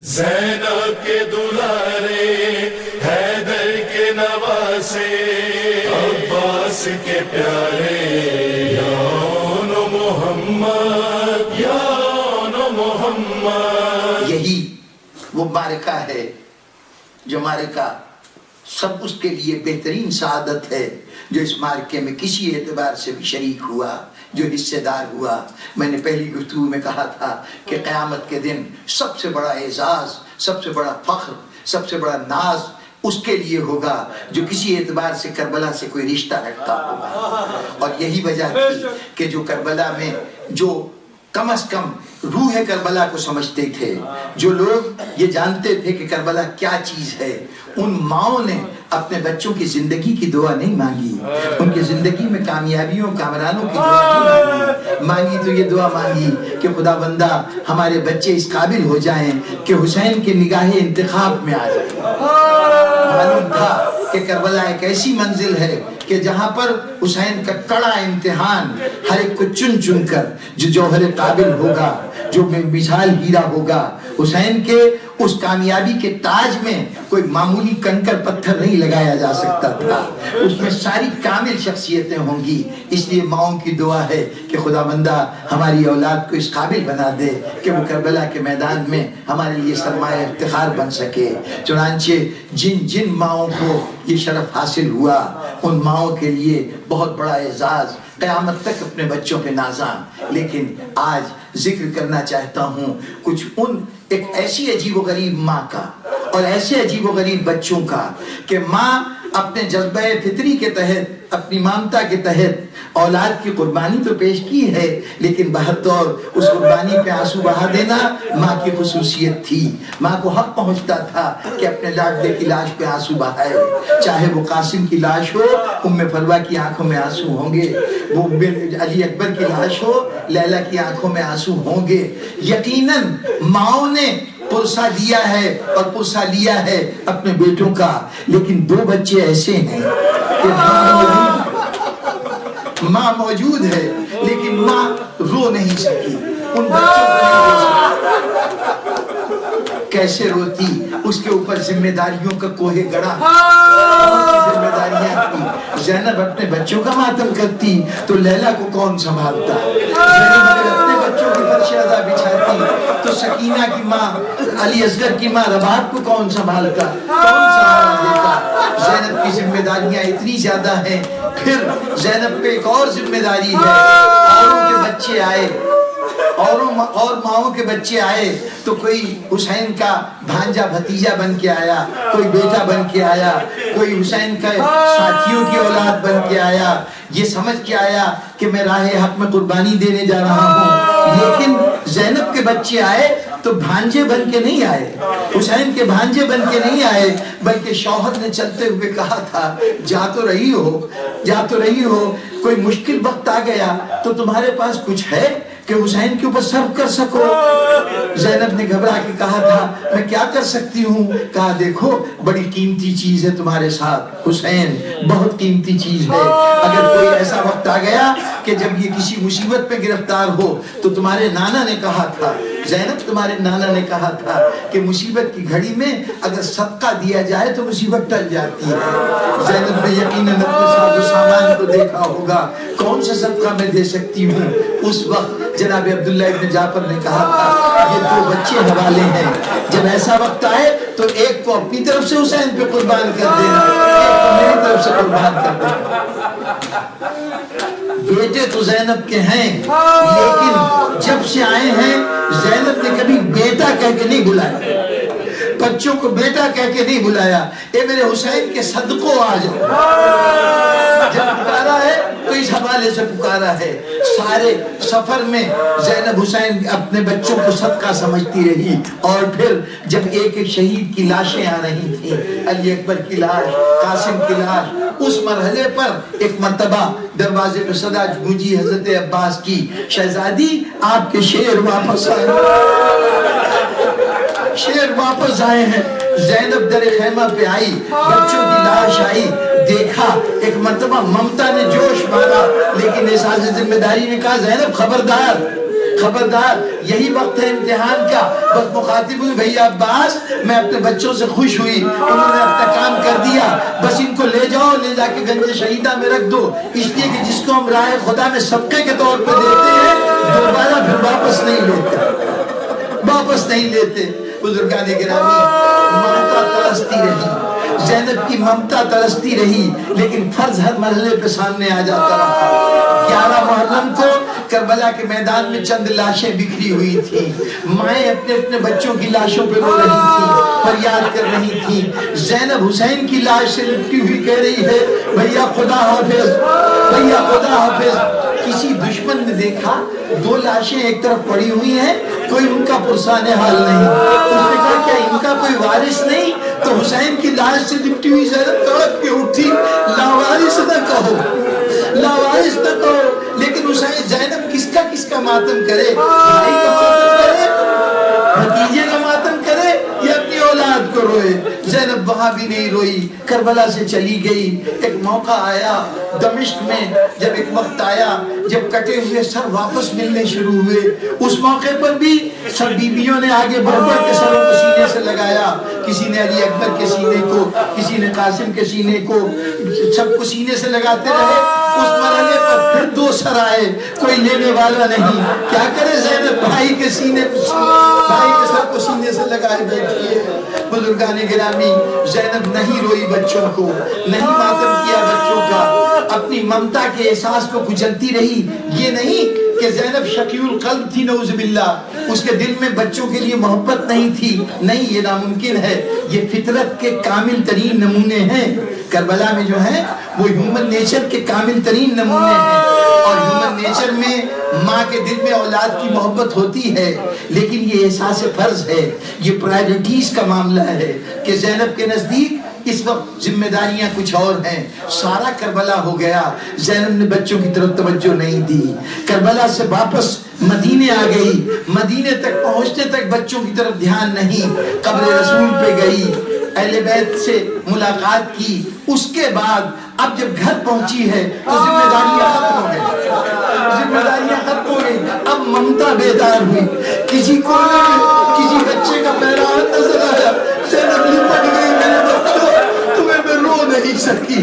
زینب کے دلارے، حیدر کے نواسے، عباس کے پیارے، یون محمد، یون محمد۔ یہی وہ معرکہ ہے جو معرکہ سب اس کے لیے بہترین سعادت ہے جو اس معرکے میں کسی اعتبار سے بھی شریک ہوا، جو حصے دار ہوا۔ میں نے پہلی گفتگو میں کہا تھا کہ قیامت کے دن سب سے بڑا اعزاز، سب سے بڑا فخر، سب سے بڑا ناز اس کے لیے ہوگا جو کسی اعتبار سے کربلا سے کوئی رشتہ رکھتا ہوگا۔ اور یہی وجہ تھی کہ جو کربلا میں جو کم از کم روح کربلا کو سمجھتے تھے، جو لوگ یہ جانتے تھے کہ کربلا کیا چیز ہے، ان ماؤں نے اپنے بچوں کی زندگی کی دعا نہیں مانگی، ان کی زندگی میں کامیابیوں کامرانوں کی دعا نہیں مانگی تو یہ دعا مانگی کہ خدا بندہ ہمارے بچے اس قابل ہو جائیں کہ حسین کے نگاہ انتخاب میں آ جائیں۔ معلوم تھا کہ کربلا ایک ایسی منزل ہے کہ جہاں پر حسین کا کڑا امتحان ہر ایک کو چن چن کر جو جوہر قابل ہوگا، جو مثال ہیرا ہوگا، حسین کے اس کامیابی کے تاج میں کوئی معمولی کنکر پتھر نہیں لگایا جا سکتا تھا، اس میں ساری کامل شخصیتیں ہوں گی۔ اس لیے ماؤں کی دعا ہے کہ خدا بندہ ہماری اولاد کو اس قابل بنا دے کہ وہ کربلا کے میدان میں ہمارے لیے سرمایہ افتخار بن سکے۔ چنانچہ جن جن ماؤں کو یہ شرف حاصل ہوا، ان ماؤں کے لیے بہت بڑا اعزاز، قیامت تک اپنے بچوں پہ نازاں۔ لیکن آج ذکر کرنا چاہتا ہوں کچھ ان ایک ایسی عجیب و غریب ماں کا اور ایسے عجیب و غریب بچوں کا کہ ماں اپنے جذبہ فطری کے تحت، اپنی مامتا کے تحت اولاد کی قربانی تو پیش کی ہے، لیکن بہرطور اس قربانی پہ آنسو بہا دینا ماں کی خصوصیت تھی۔ ماں کو حق پہنچتا تھا کہ اپنے لاڈلے کی لاش پہ آنسو بہائے، چاہے وہ قاسم کی لاش ہو، ام فروہ کی آنکھوں میں آنسو ہوں گے، وہ علی اکبر کی لاش ہو، لیلا کی آنکھوں میں آنسو ہوں گے۔ یقیناً ماؤں نے پرسہ دیا ہے اور پرسہ لیا ہے اپنے بیٹوں کا، لیکن دو بچے ایسے ہیں کہ ماں موجود ہے لیکن ماں رو نہیں سکی، ان بچوں کو نہیں رو سکی۔ کیسے روتی؟ اس کے اوپر ذمہ داریوں کا کوہ گڑا، ذمہ داریاں تھی۔ زینب اپنے بچوں کا ماتم کرتی تو لیلا کو کون سنبھالتا؟ زینب اگر اپنے بچوں کی فرش ادا بچھاتی تو سکینہ کی ماں، علی اصغر کی ماں رباب کو کون سنبھالتا؟ کون سہارا دیتا؟ زینب کی ذمہ داریاں اتنی زیادہ ہیں۔ پھر زینب پہ ایک اور ذمہ داری ہے، اوروں کے بچے آئے، اور ماؤں کے بچے آئے تو کوئی حسین کا بھانجا بھتیجا بن کے آیا، کوئی بیٹا بن کے آیا، کوئی حسین کا ساتھیوں کی اولاد بن کے آیا، یہ سمجھ کے آیا کہ میں راہ حق میں قربانی دینے جا رہا ہوں۔ لیکن زینب کے بچے آئے تو بھانجے بن کے نہیں آئے، حسین کے بھانجے بن کے نہیں آئے، بلکہ شوہر نے چلتے ہوئے کہا تھا جا تو رہی ہو، کوئی مشکل وقت آ گیا تو تمہارے پاس کچھ ہے کہ حسین کے اوپر صرف کر سکو؟ زینب نے گھبرا کے کہا تھا میں کیا کر سکتی ہوں؟ کہا دیکھو بڑی قیمتی چیز ہے تمہارے ساتھ، حسین بہت قیمتی چیز ہے۔ اگر کوئی ایسا وقت آ گیا کہ جب یہ کسی مصیبت پہ گرفتار ہو تو تمہارے نانا نے کہا تھا، زینب تمہارے نانا نے کہا تھا کہ مصیبت کی گھڑی میں اگر صدقہ دیا جائے تو مصیبت ٹل جاتی ہے۔ زینب نے یقیناً اپنے ساتھ سامان کو دیکھا ہوگا، کون سا صدقہ میں دے سکتی ہوں؟ اس وقت جناب عبداللہ ابن جعفر نے کہا تھا یہ دو بچے حوالے ہیں، جب ایسا وقت آئے تو ایک کو اپنی طرف سے حسین پہ قربان کر دینا، ایک کو میری طرف سے قربان کر دینا۔ بیٹے تو زینب کے ہیں، لیکن جب سے آئے ہیں زینب نے کبھی بیٹا کہہ کے نہیں بلایا، بچوں کو بیٹا کہہ کے نہیں بلایا، اے میرے حسین کے صدقوں آ جاؤ۔ جب پکارا ہے تو اس حوالے سے پکارا ہے۔ سارے سفر میں زینب حسین اپنے بچوں کو صدقہ سمجھتی رہی، اور پھر جب ایک ایک شہید کی لاشیں آ رہی تھیں، علی اکبر کی لاش، قاسم کی لاش، اس مرحلے پر ایک مرتبہ دروازے پہ صدا گونجی حضرت عباس کی، شہزادی آپ کے شیر واپس آئے، شیر واپس آئے ہیں۔ زینب در خیمہ پہ آئی، بچوں کی لاش آئی، دیکھا، ایک مرتبہ ممتا نے جوش مارا، لیکن احساس ذمہ داری نے کہا زینب خبردار، خبردار یہی وقت ہے امتحان کا. بس مخاطب ہوئی بھیا عباس میں اپنے بچوں سے خوش ہوئی, انہوں نے اپنا کام کر دیا, بس ان کو لے جاؤ, لے جا کے گنج شہیدہ میں رکھ دو, اس لیے کہ جس کو ہم راہ خدا میں صدقے کے طور پہ دیتے ہیں دوبارہ پھر واپس نہیں لیتے. بزرگان گرامی, ممتا ترستی رہی, زینب کی ممتا ترستی رہی, لیکن فرض ہر مرحلے پہ سامنے آ جاتا رہا. 11 محرم کو کربلا کے میدان میں چند لاشیں بکھری ہوئی تھیں, مائیں اپنے اپنے بچوں کی لاشوں پہ رو رہی تھیں, فریاد کر رہی تھیں. زینب حسین کی لاش سے لپٹی ہوئی کہہ رہی ہے بھیا خدا حافظ, بھیا خدا حافظ. کسی دشمن نے دیکھا 2 لاشیں ایک طرف پڑی ہوئی ہیں, کوئی ان کا پرسان حال نہیں. اس نے کہا کیا ان کا کوئی وارث نہیں؟ تو حسین کی لاش سے لپٹی ہوئی زینب تڑپ کے اٹھی, لاوارث نہ کہو, لاوارث نہ کہو. لیکن حسین زینب کس کا ماتم کرے؟ بھائی کا ماتم کرے, بھتیجے کا ماتم کرے, یا اپنی اولاد کو روئے؟ زینب وہاں بھی نہیں روئی, کربلا سے چلی گئی. ایک موقع آیا دمشق میں, جب ایک وقت آیا جب کٹے ہوئے سر واپس ملنے شروع ہوئے, اس موقع پر بھی سب بیویوں نے آگے بڑھ بڑھ کے سروں کو سینے سے لگایا. کسی نے علی اکبر کے سینے کو, کسی نے قاسم کے سینے کو, سب کو سینے سے لگاتے رہے. اس مرحلے پر پھر 2 سر آئے, کوئی لینے والا نہیں. کیا کرے زینب, بھائی کے سر کو سینے سے لگائے بیٹھی ہے. بزرگان گرامی, زینب نہیں روئی بچوں کو, نہیں ماتم کیا بچوں کا, اپنی ممتا کے احساس کو کچلتی رہی. یہ نہیں کہ زینب شقی القلب تھی نعوذ باللہ, اس کے دل میں بچوں کے لیے محبت نہیں تھی, نہیں, یہ ناممکن ہے. یہ فطرت کے کامل ترین نمونے ہیں. کربلا میں جو ہیں وہ ہیومن نیچر کے کامل ترین نمونے ہیں. اور ہیومن نیچر میں ماں کے دل میں اولاد کی محبت ہوتی ہے, لیکن یہ احساس فرض ہے, یہ پرائرٹیز کا معاملہ ہے کہ زینب کے نزدیک اس وقت ذمہ داریاں کچھ اور ہیں. سارا کربلا ہو گیا, زینب نے بچوں کی طرف توجہ نہیں دی. کربلا سے واپس مدینے آ گئی, مدینے تک پہنچنے تک بچوں کی طرف دھیان نہیں. قبر رسول پہ گئی, اہل بیت سے ملاقات کی. اس کے بعد اب جب گھر پہنچی ہے تو ذمہ داریاں ختم ہو گئی, ذمہ داریاں ختم ہو گئی. اب ممتا بیدار ہوئی. کسی کونے میں کسی بچے کا پیرا نظر آیا, زینب لپٹ گئی, میرے بچوں تمہیں میں رو نہیں سکی,